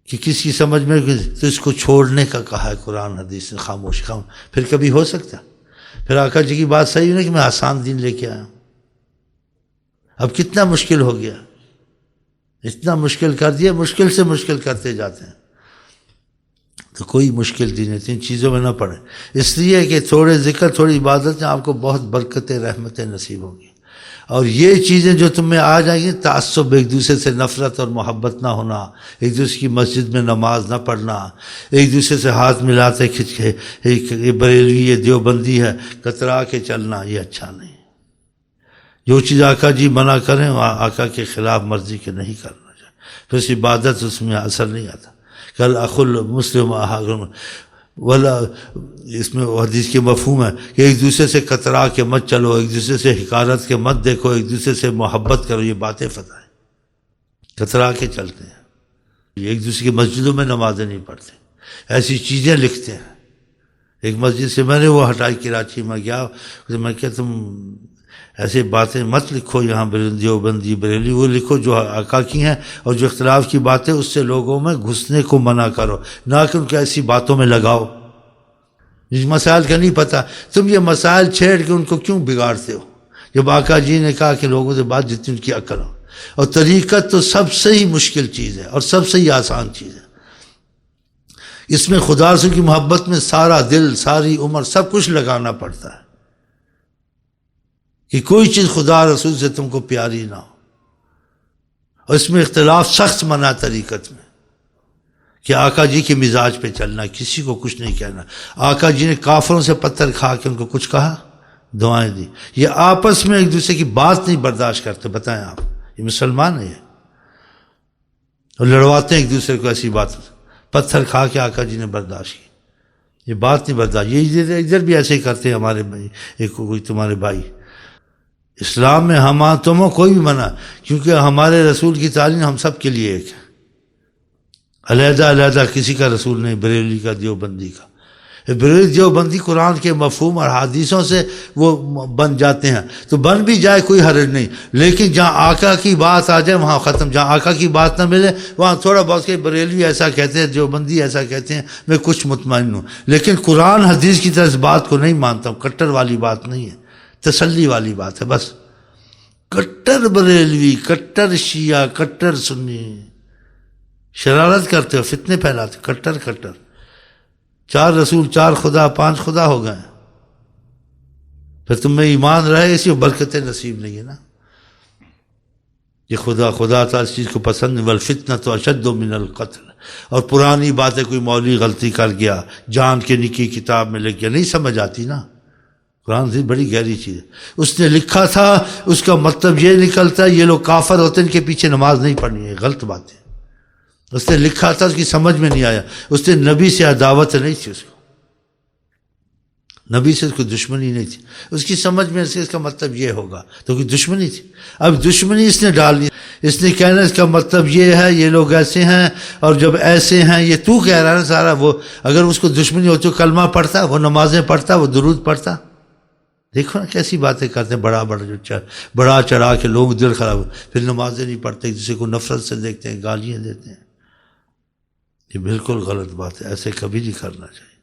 کہ کسی سمجھ میں تو اس کو چھوڑنے کا کہا ہے قرآن حدیث نے، خاموش پھر کبھی ہو سکتا؟ پھر آقا جی کی بات صحیح نہیں کہ میں آسان دین لے کے آیا ہوں۔ اب کتنا مشکل ہو گیا، اتنا مشکل کر دیا، مشکل سے مشکل کرتے جاتے ہیں۔ تو کوئی مشکل دین ہے، ان چیزوں میں نہ پڑے، اس لیے کہ تھوڑے ذکر تھوڑی عبادت میں آپ کو بہت برکتیں رحمتیں نصیب ہوں گی۔ اور یہ چیزیں جو تم میں آ جائیں گی، تعصب، ایک دوسرے سے نفرت اور محبت نہ ہونا، ایک دوسرے کی مسجد میں نماز نہ پڑھنا، ایک دوسرے سے ہاتھ ملاتے کھچ کے یہ بریلوی یہ دیوبندی ہے کترا کے چلنا، یہ اچھا نہیں۔ جو چیز آقا جی منع کریں وہاں آقا کے خلاف مرضی کے نہیں کرنا چاہیے، پھر اس عبادت اس میں اثر نہیں آتا۔ کل اخل مسلم ولا اس میں حدیث کے مفہوم ہے کہ ایک دوسرے سے کترا کے مت چلو، ایک دوسرے سے حقارت کے مت دیکھو، ایک دوسرے سے محبت کرو، یہ باتیں فتح ہے۔ کترا کے چلتے ہیں، ایک دوسرے کی مسجدوں میں نمازیں نہیں پڑھتے، ایسی چیزیں لکھتے ہیں۔ ایک مسجد سے میں نے وہ ہٹائی، کراچی میں گیا، میں کہا تم ایسے باتیں مت لکھو یہاں، دیوبندی بریلی وہ لکھو جو آقا کی ہیں، اور جو اختلاف کی باتیں اس سے لوگوں میں گھسنے کو منع کرو، نہ کہ ان کو ایسی باتوں میں لگاؤ۔ اس مسائل کا نہیں پتہ، تم یہ مسائل چھیڑ کے ان کو کیوں بگاڑتے ہو؟ جب آقا جی نے کہا کہ لوگوں سے بات جتنی ان کی عقل ہو، اور طریقت تو سب سے ہی مشکل چیز ہے اور سب سے ہی آسان چیز ہے۔ اس میں خدا رسول کی محبت میں سارا دل، ساری عمر، سب کچھ لگانا پڑتا ہے کہ کوئی چیز خدا رسول سے تم کو پیاری نہ ہو۔ اور اس میں اختلاف سخت منع طریقت میں، کہ آقا جی کے مزاج پہ چلنا، کسی کو کچھ نہیں کہنا۔ آقا جی نے کافروں سے پتھر کھا کے ان کو کچھ کہا، دعائیں دی۔ یہ آپس میں ایک دوسرے کی بات نہیں برداشت کرتے، بتائیں آپ، یہ مسلمان ہے یہ، اور لڑواتے ہیں ایک دوسرے کو ایسی بات، پتھر کھا کے آقا جی نے برداشت کی، یہ بات نہیں برداشت۔ یہ ادھر بھی ایسے ہی کرتے ہیں ہمارے بھائی، ایک کوئی تمہارے بھائی۔ اسلام میں ہم تمہیں کوئی بھی منع، کیونکہ ہمارے رسول کی تعلیم ہم سب کے لیے ایک ہے، علیحدہ علیحدہ کسی کا رسول نہیں، بریلوی کا، دیوبندی کا۔ بریلوی دیوبندی قرآن کے مفہوم اور حدیثوں سے وہ بن جاتے ہیں، تو بن بھی جائے کوئی حرج نہیں، لیکن جہاں آقا کی بات آ جائے وہاں ختم۔ جہاں آقا کی بات نہ ملے وہاں تھوڑا بہت کہ بریلوی ایسا کہتے ہیں، دیوبندی ایسا کہتے ہیں، میں کچھ مطمئن ہوں، لیکن قرآن حدیث کی طرح اس بات کو نہیں مانتا ہوں۔ کٹر والی بات نہیں ہے، تسلی والی بات ہے بس۔ کٹر بریلوی، کٹر شیعہ، کٹر سنی، شرارت کرتے ہو، فتنے پھیلاتے، کٹر کٹر، 4 رسول، 4 خدا، 5 خدا ہو گئے، پھر تم میں ایمان رہے، اسی برکتیں نصیب نہیں ہے نا۔ یہ خدا تعالی اس چیز کو پسند نہیں، والفتنۃ اشد من القتل۔ اور پرانی باتیں کوئی مولوی غلطی کر گیا، جان کے نکی کتاب میں لکھ گیا، نہیں سمجھ آتی نا، قرآن سے بڑی گہری چیز ہے۔ اس نے لکھا تھا، اس کا مطلب یہ نکلتا ہے یہ لوگ کافر ہوتے ہیں، ان کے پیچھے نماز نہیں پڑھنی ہے، غلط بات ہے۔ اس نے لکھا تھا، اس کی سمجھ میں نہیں آیا، اس نے نبی سے عداوت نہیں تھی، اس کو نبی سے اس کو دشمنی نہیں تھی، اس کی سمجھ میں سے اس کا مطلب یہ ہوگا، تو کوئی دشمنی تھی۔ اب دشمنی اس نے ڈال دی، اس نے کہنا اس کا مطلب یہ ہے، یہ لوگ ایسے ہیں، اور جب ایسے ہیں، یہ تو کہہ رہا ہے نا سارا، وہ اگر اس کو دشمنی ہوتی تو کلمہ پڑھتا، وہ نمازیں پڑھتا، وہ درود پڑھتا۔ دیکھو نا کیسی باتیں کرتے ہیں، بڑا چڑھا کے لوگ دل خراب، پھر نمازیں نہیں پڑھتے، ایک دوسرے کو نفرت سے دیکھتے ہیں، گالیاں دیتے ہیں۔ یہ بالکل غلط بات ہے، ایسے کبھی نہیں کرنا چاہیے۔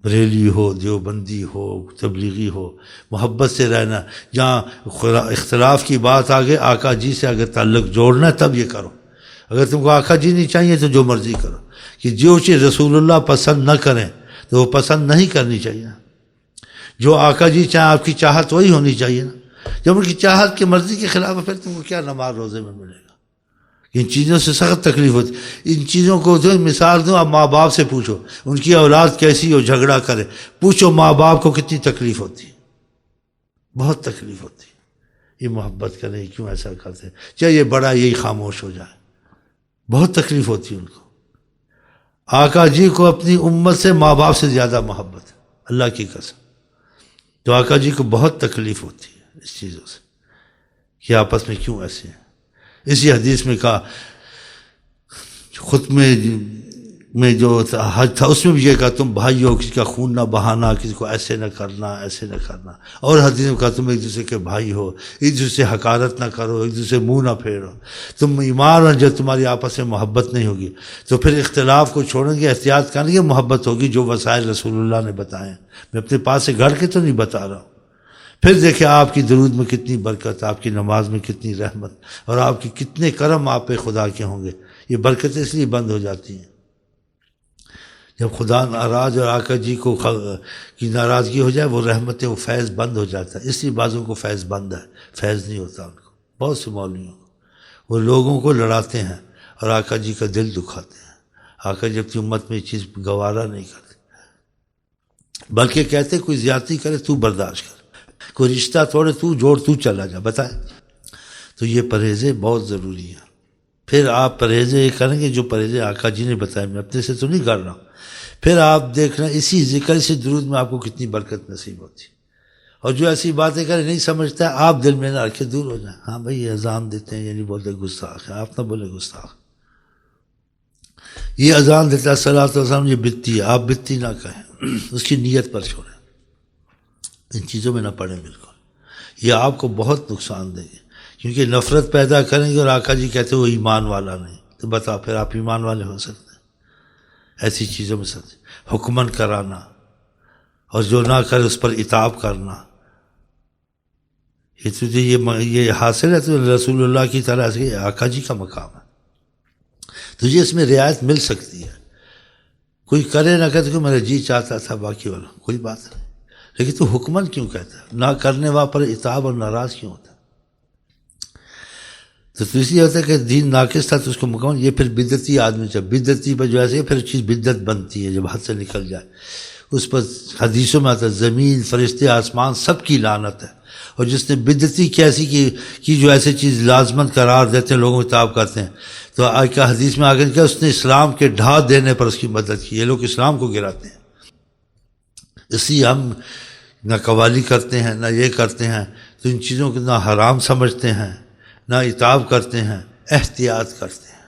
بریلی ہو، دیوبندی ہو، تبلیغی ہو، محبت سے رہنا۔ جہاں اختلاف کی بات آگے، آقا جی سے اگر تعلق جوڑنا ہے تب یہ کرو۔ اگر تم کو آقا جی نہیں چاہیے تو جو مرضی کرو، کہ جو چیز رسول اللہ پسند نہ کریں تو وہ پسند نہیں کرنی چاہیے۔ جو آقا جی چاہیں آپ کی چاہت وہی ہونی چاہیے نا۔ جب ان کی چاہت کی مرضی کے خلاف ہے پھر تم کو کیا نماز روزے میں ملے گا؟ ان چیزوں سے سخت تکلیف ہوتی، ان چیزوں کو جو مثال دوں، آپ ماں باپ سے پوچھو ان کی اولاد کیسی ہو، جھگڑا کرے، پوچھو ماں باپ کو کتنی تکلیف ہوتی، بہت تکلیف ہوتی۔ یہ محبت کریں، کیوں ایسا کرتے، چاہے یہ بڑا یہی خاموش ہو جائے، بہت تکلیف ہوتی ان کو۔ آقا جی کو اپنی امت سے ماں باپ سے زیادہ محبت ہے، اللہ کی قسم۔ تو آقا جی کو بہت تکلیف ہوتی ہے اس چیزوں سے، کہ آپس میں کیوں ایسے ہیں۔ اسی حدیث میں کہا، خود میں میں جو حج تھا اس میں بھی یہ کہا تم بھائی ہو، کسی کا خون نہ بہانا، کسی کو ایسے نہ کرنا، ایسے نہ کرنا. اور حدیث میں کہا تم ایک دوسرے کے بھائی ہو، ایک دوسرے سے حقارت نہ کرو، ایک دوسرے منہ نہ پھیرو. تم ایمان اور جب تمہاری آپس میں محبت نہیں ہوگی تو پھر اختلاف کو چھوڑیں گے، احتیاط کریں گے، محبت ہوگی. جو وسائل رسول اللہ نے بتائے ہیں، میں اپنے پاس سے گھڑ کے تو نہیں بتا رہا ہوں. پھر دیکھیں آپ کی درود میں کتنی برکت، آپ کی نماز میں کتنی رحمت، اور آپ کی کتنے کرم آپ پہ خدا کے ہوں گے. یہ برکتیں اس لیے بند ہو جاتی ہیں جب خدا ناراض اور آقا جی کو کی ناراضگی ہو جائے، وہ رحمتیں، وہ فیض بند ہو جاتا ہے. اس لیے بعضوں کو فیض بند ہے، فیض نہیں ہوتا ان کو. بہت سے مولویوں کو وہ لوگوں کو لڑاتے ہیں اور آقا جی کا دل دکھاتے ہیں. آقا جی اپنی امت میں یہ چیز گوارا نہیں کرتے، بلکہ کہتے کوئی زیادتی کرے تو برداشت کر، کوئی رشتہ توڑے تو جوڑ، تو چلا جا، بتائے. تو یہ پرہیزیں بہت ضروری ہیں. پھر آپ پرہیزیں یہ کریں گے جو پرہیزیں آقا جی نے بتایا، میں اپنے سے تو نہیں کر رہا ہوں. پھر آپ دیکھنا اسی ذکر سے درود میں آپ کو کتنی برکت نصیب ہوتی. اور جو ایسی باتیں کرے نہیں سمجھتا ہے، آپ دل میں نہ رکھے، دور ہو جائیں. ہاں بھائی، یہ اذان دیتے ہیں، یعنی بولتے گستاخ ہے، آپ نہ بولے گستاخ. یہ اذان دیتا ہے صلاۃ وسلام، یہ بدتی ہے، آپ بدتی نہ کہیں، اس کی نیت پر چھوڑیں. ان چیزوں میں نہ پڑیں بالکل. یہ آپ کو بہت نقصان دے گی، کیونکہ نفرت پیدا کریں گے. اور آقا جی کہتے وہ ایمان والا نہیں، تو بتا پھر آپ ایمان والے ہو سکتے ہیں ایسی چیزوں میں؟ سکتے حکمن کرانا، اور جو نہ کرے اس پر عتاب کرنا. یہ تجھے یہ حاصل ہے تو رسول اللہ کی طرح سے آقا جی کا مقام ہے. تجھے اس میں رعایت مل سکتی ہے. کوئی کرے نہ کرے، کہ میرا جی چاہتا تھا، باقی والا کوئی بات نہیں. لیکن تو حکمن کیوں کہتا ہے؟ نہ کرنے والا پر عتاب اور ناراض کیوں ہوتا ہے؟ تو اس لیے ہوتا ہے کہ دین ناقص تھا تو اس کو مکمل. یہ پھر بدعتی آدمی سے، بدعتی پر جو ایسے پھر چیز بدعت بنتی ہے جب حد سے نکل جائے. اس پر حدیثوں میں آتا ہے زمین، فرشتے، آسمان سب کی لعنت ہے. اور جس نے بدعتی کیسی کی جو ایسی چیز لازمت قرار دیتے ہیں، لوگوں کو تاب کرتے ہیں، تو آج کا حدیث میں آگے کیا اس نے اسلام کے ڈھا دینے پر اس کی مدد کی. یہ لوگ اسلام کو گراتے ہیں. اس لیے ہم نہ قوالی کرتے ہیں، نہ یہ کرتے ہیں، تو ان چیزوں کو نہ حرام سمجھتے ہیں، نہ عتاب کرتے ہیں، احتیاط کرتے ہیں.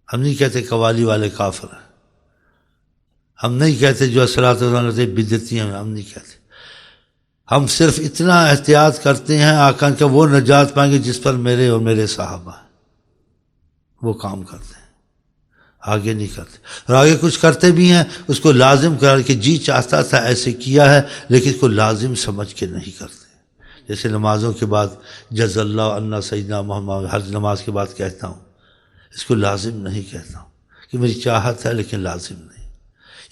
ہم نہیں کہتے قوالی والے کافر ہیں، ہم نہیں کہتے جو صلاۃ وسلام بدعتی ہیں، ہم نہیں کہتے. ہم صرف اتنا احتیاط کرتے ہیں آقا کا وہ نجات پائیں گے جس پر میرے اور میرے صحابہ ہیں، وہ کام کرتے ہیں، آگے نہیں کرتے. اور آگے کچھ کرتے بھی ہیں اس کو لازم کر کے جی چاہتا تھا ایسے کیا ہے، لیکن اس کو لازم سمجھ کے نہیں کرتے. جیسے نمازوں کے بعد جز اللہ عنا سیدنا محمد، ہر نماز کے بعد کہتا ہوں، اس کو لازم نہیں کہتا ہوں کہ میری چاہت ہے، لیکن لازم نہیں.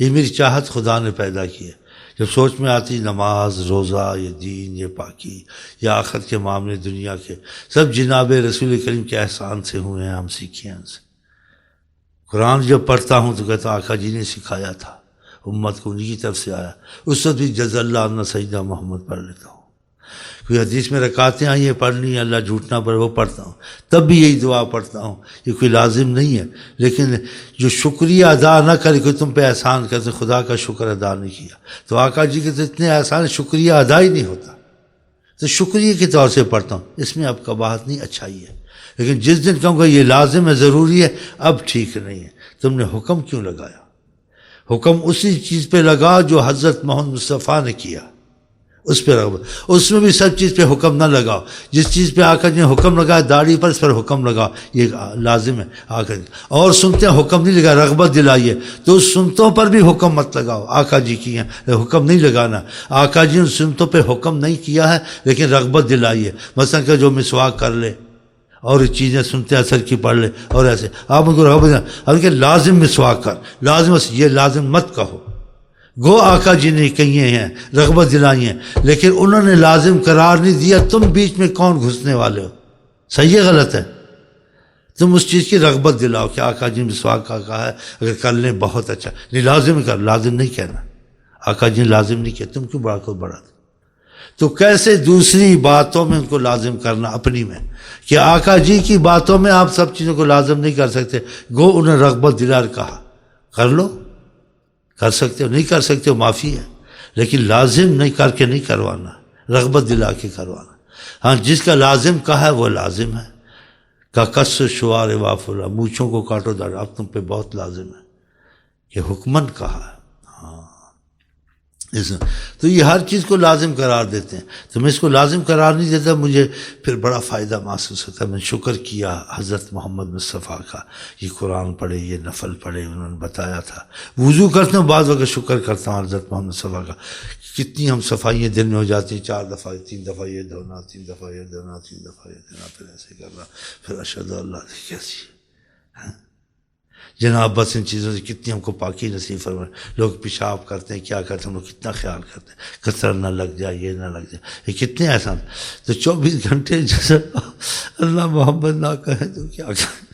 یہ میری چاہت خدا نے پیدا کی ہے. جب سوچ میں آتی نماز، روزہ، یہ دین، یہ پاکی، یا آخرت کے معاملے دنیا کے، سب جناب رسول کریم کے احسان سے ہوئے ہیں، ہم سیکھے ہیں ان سے. قرآن جب پڑھتا ہوں تو کہتا آقا جی نے سکھایا تھا، امت کو انہی کی طرف سے آیا. اس وقت بھی جز اللہ عنا سیدنا محمد پڑھ لیتا ہوں. کوئی حدیث میں رکعتیں آئی ہیں پڑھنی ہے، اللہ جھوٹنا پڑے، وہ پڑھتا ہوں. تب بھی یہی دعا پڑھتا ہوں. یہ کوئی لازم نہیں ہے، لیکن جو شکریہ ادا نہ کرے، کوئی تم پہ احسان کرتے، خدا کا شکر ادا نہیں کیا، تو آقا جی کے تو اتنے احسان، شکریہ ادا ہی نہیں ہوتا. تو شکریہ کے طور سے پڑھتا ہوں. اس میں اب قباحت نہیں، اچھائی ہے. لیکن جس دن کہوں گا یہ لازم ہے، ضروری ہے، اب ٹھیک نہیں ہے. تم نے حکم کیوں لگایا؟ حکم اسی چیز پہ لگا جو حضرت محمد مصطفیٰ نے کیا، اس پہ رغبت. اس میں بھی سب چیز پہ حکم نہ لگاؤ. جس چیز پہ آقا جی نے حکم لگایا داڑھی پر، اس پر حکم لگاؤ، یہ لازم ہے آقا جی. اور سنتے ہیں حکم نہیں لگا، رغبت دلائیے، تو اس سنتوں پر بھی حکم مت لگاؤ. آقا جی کی ہیں، حکم نہیں لگانا. آقا جی نے سنتوں پہ حکم نہیں کیا ہے، لیکن رغبت دلائیے. مثلا کہ جو مسواک کر لے اور چیزیں سنتے اثر کی پڑھ لے، اور ایسے آپ ان کو رغبت، اب کہ لازم مسواک کر، لازم، یہ لازم مت کہو. گو آقا جی نے کہیے ہیں، رغبت دلائی ہیں، لیکن انہوں نے لازم قرار نہیں دیا. تم بیچ میں کون گھسنے والے ہو؟ صحیح ہے غلط ہے؟ تم اس چیز کی رغبت دلاؤ کہ آقا جی مسواک کا کہا ہے، اگر کر لیں بہت اچھا، نہیں لازم کر، لازم نہیں کہنا. آقا جی نے لازم نہیں کیا، تم کیوں بڑا کو بڑھا دو؟ تو کیسے دوسری باتوں میں ان کو لازم کرنا اپنی میں، کہ آقا جی کی باتوں میں آپ سب چیزوں کو لازم نہیں کر سکتے. گو انہیں رغبت دلا کہا، کر لو، کر سکتے ہو، نہیں کر سکتے ہو معافی ہے، لیکن لازم نہیں کر کے نہیں کروانا، رغبت دلا کے کروانا. ہاں جس کا لازم کہا ہے وہ لازم ہے. کا کس شوار وافلا، مونچھوں کو کاٹو داڑھی، اب تم پہ بہت لازم ہے. کہ حکمن کہا ہے. تو یہ ہر چیز کو لازم قرار دیتے ہیں. تو میں اس کو لازم قرار نہیں دیتا، مجھے پھر بڑا فائدہ محسوس ہوتا ہے. میں شکر کیا حضرت محمد مصطفیٰ کا، یہ قرآن پڑھے، یہ نفل پڑھے، انہوں نے بتایا تھا. وضو کرتا ہوں بعض وقت شکر کرتا ہوں حضرت محمد مصطفیٰ کا. کتنی ہم صفائیاں دن میں ہو جاتی ہیں، 4 دفعہ 3 دفعہ یہ دھونا، 3 دفعہ یہ دھونا، 3 دفعہ یہ دھونا، پھر ایسے کرنا، پھر اشہد اللہ کیسی. جناب بس ان چیزوں سے کتنی ہم کو پاکی نصیب فرمائے. لوگ پیشاب کرتے ہیں، کیا کرتے ہیں، ہم لوگ کتنا خیال کرتے ہیں، کثر نہ لگ جائے، یہ نہ لگ جائے، یہ کتنے احسان. تو 24 گھنٹے جیسے اللہ محمد نہ کہے تو کیا کریں.